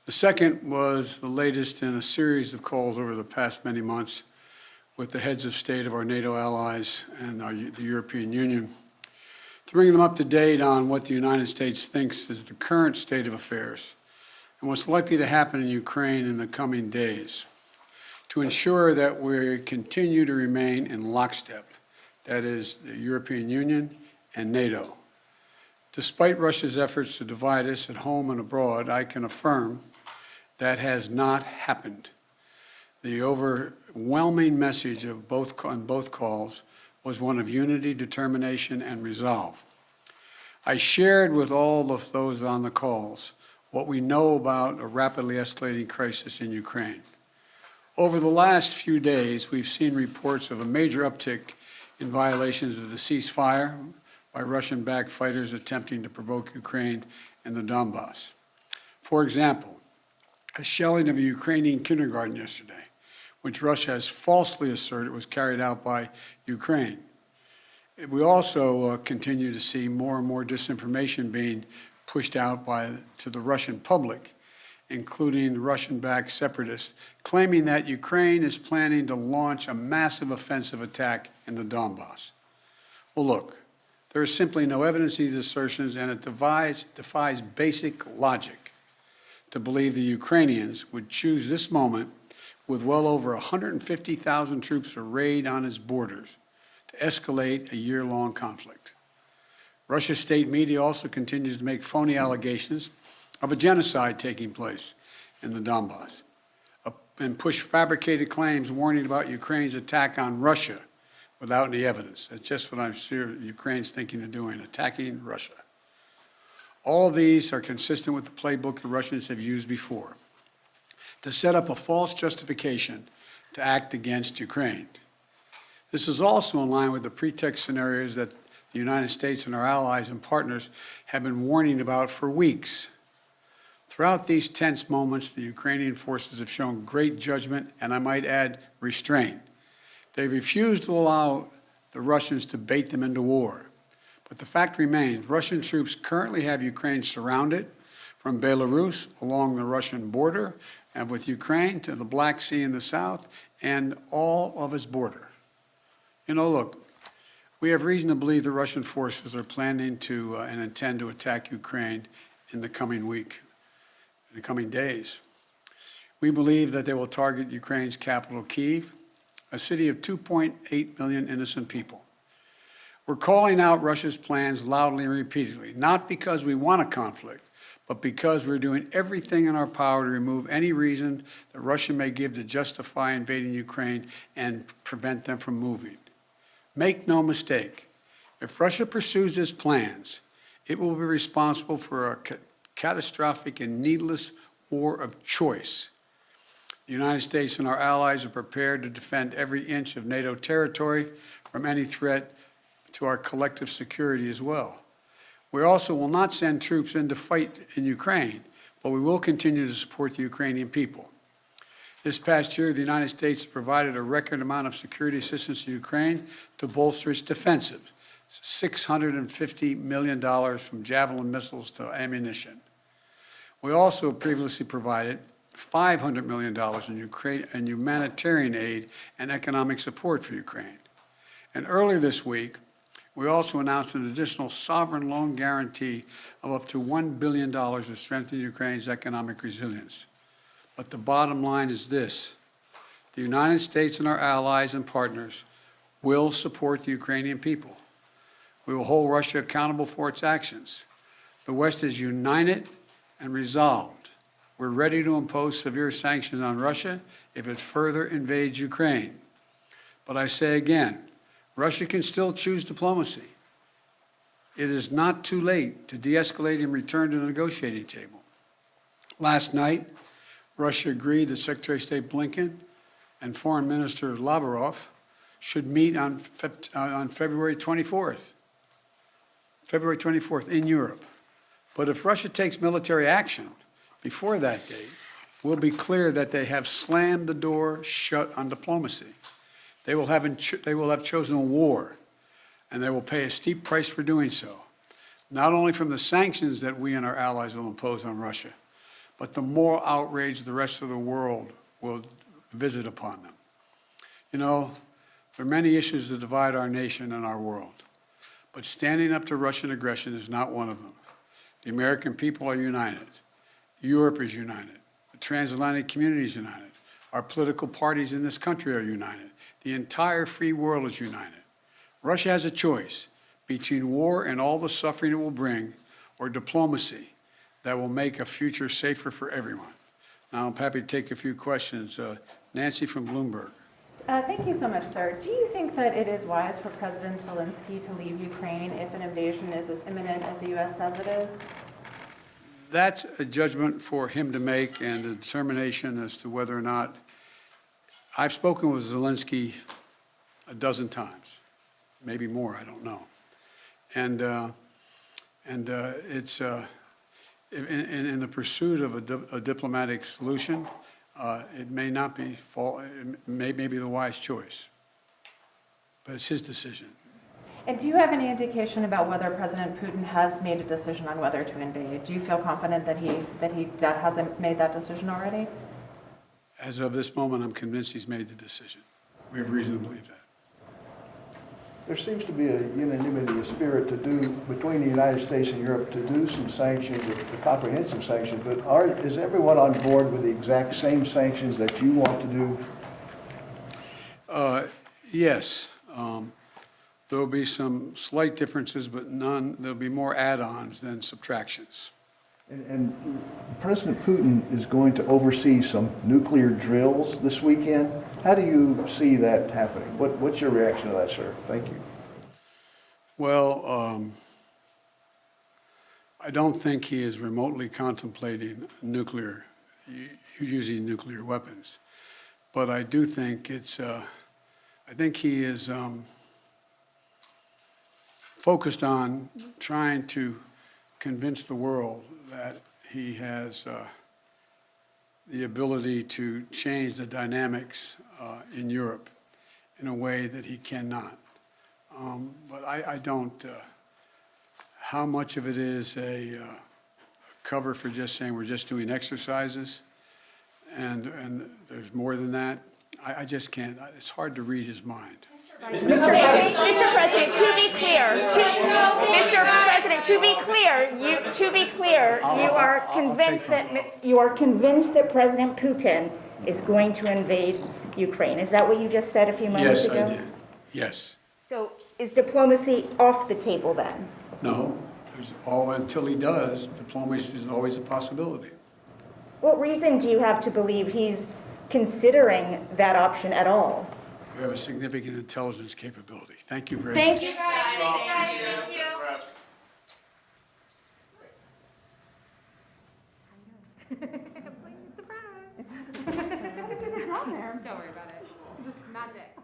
The second was the latest in a series of calls over the past many months with the heads of state of our NATO allies and the European Union, to bring them up to date on what the United States thinks is the current state of affairs and what's likely to happen in Ukraine in the coming days, to ensure that we continue to remain in lockstep, that is, the European Union and NATO. Despite Russia's efforts to divide us at home and abroad, I can affirm that has not happened. The overwhelming message on both calls was one of unity, determination, and resolve. I shared with all of those on the calls what we know about a rapidly escalating crisis in Ukraine. Over the last few days, we've seen reports of a major uptick in violations of the ceasefire by Russian-backed fighters attempting to provoke Ukraine and the Donbass. For example, a shelling of a Ukrainian kindergarten yesterday, which Russia has falsely asserted was carried out by Ukraine. We also continue to see more and more disinformation being pushed out to the Russian public, including Russian-backed separatists, claiming that Ukraine is planning to launch a massive offensive attack in the Donbass. Well, look, there is simply no evidence of these assertions, and it defies basic logic to believe the Ukrainians would choose this moment with well over 150,000 troops arrayed on its borders to escalate a year-long conflict. Russia's state media also continues to make phony allegations of a genocide taking place in the Donbass and push fabricated claims warning about Ukraine's attack on Russia without any evidence. That's just what I'm sure Ukraine's thinking of doing, attacking Russia. All of these are consistent with the playbook the Russians have used before, to set up a false justification to act against Ukraine. This is also in line with the pretext scenarios that the United States and our allies and partners have been warning about for weeks. Throughout these tense moments, the Ukrainian forces have shown great judgment and, I might add, restraint. They refused to allow the Russians to bait them into war. But the fact remains, Russian troops currently have Ukraine surrounded from Belarus along the Russian border and with Ukraine to the Black Sea in the south and all of its border. You know, look, we have reason to believe the Russian forces are planning to and intend to attack Ukraine in the coming week, in the coming days. We believe that they will target Ukraine's capital, Kyiv, a city of 2.8 million innocent people. We're calling out Russia's plans loudly and repeatedly, not because we want a conflict, but because we're doing everything in our power to remove any reason that Russia may give to justify invading Ukraine and prevent them from moving. Make no mistake, if Russia pursues its plans, it will be responsible for a catastrophic and needless war of choice. The United States and our allies are prepared to defend every inch of NATO territory from any threat to our collective security as well. We also will not send troops in to fight in Ukraine, but we will continue to support the Ukrainian people. This past year, the United States provided a record amount of security assistance to Ukraine to bolster its defensive, $650 million from Javelin missiles to ammunition. We also previously provided $500 million in humanitarian aid and economic support for Ukraine. And earlier this week, we also announced an additional sovereign loan guarantee of up to $1 billion to strengthen Ukraine's economic resilience. But the bottom line is this: the United States and our allies and partners will support the Ukrainian people. We will hold Russia accountable for its actions. The West is united and resolved. We're ready to impose severe sanctions on Russia if it further invades Ukraine. But I say again, Russia can still choose diplomacy. It is not too late to de-escalate and return to the negotiating table. Last night, Russia agreed that Secretary of State Blinken and Foreign Minister Lavrov should meet on February 24th in Europe. But if Russia takes military action before that date, we'll be clear that they have slammed the door shut on diplomacy. They will have chosen war, and they will pay a steep price for doing so, not only from the sanctions that we and our allies will impose on Russia, but the moral outrage the rest of the world will visit upon them. You know, there are many issues that divide our nation and our world, but standing up to Russian aggression is not one of them. The American people are united. Europe is united. The transatlantic community is united. Our political parties in this country are united. The entire free world is united. Russia has a choice between war and all the suffering it will bring, or diplomacy that will make a future safer for everyone. Now, I'm happy to take a few questions. Nancy from Bloomberg. Thank you so much, sir. Do you think that it is wise for President Zelensky to leave Ukraine if an invasion is as imminent as the U.S. says it is? That's a judgment for him to make and a determination as to whether or not. I've spoken with Zelensky a dozen times, maybe more, I don't know. And it's in the pursuit of a diplomatic solution, it may not be it may be the wise choice, but it's his decision. And do you have any indication about whether President Putin has made a decision on whether to invade? Do you feel confident that he hasn't made that decision already? As of this moment, I'm convinced he's made the decision. We have reason to believe that. There seems to be a unanimity, a spirit to do between the United States and Europe to do some sanctions, a comprehensive sanctions. But is everyone on board with the exact same sanctions that you want to do? Yes. There will be some slight differences, but none. There'll be more add-ons than subtractions. And President Putin is going to oversee some nuclear drills this weekend. How do you see that happening? What's your reaction to that, sir? Thank you. Well, I don't think he is remotely contemplating using nuclear weapons. But I do think I think he is focused on trying to convince the world that he has the ability to change the dynamics in Europe in a way that he cannot. But I don't, how much of it is a cover for just saying we're just doing exercises and there's more than that, I just can't, it's hard to read his mind. Mr. President, to be clear, you are convinced that President Putin is going to invade Ukraine. Is that what you just said a few moments ago? Yes, I did. Yes. So is diplomacy off the table then? No. Until he does, diplomacy is always a possibility. What reason do you have to believe he's considering that option at all? We have a significant intelligence capability. Thank you very Thank much. you. Thank you. Surprise! It's on there. Don't worry about it. Just magic.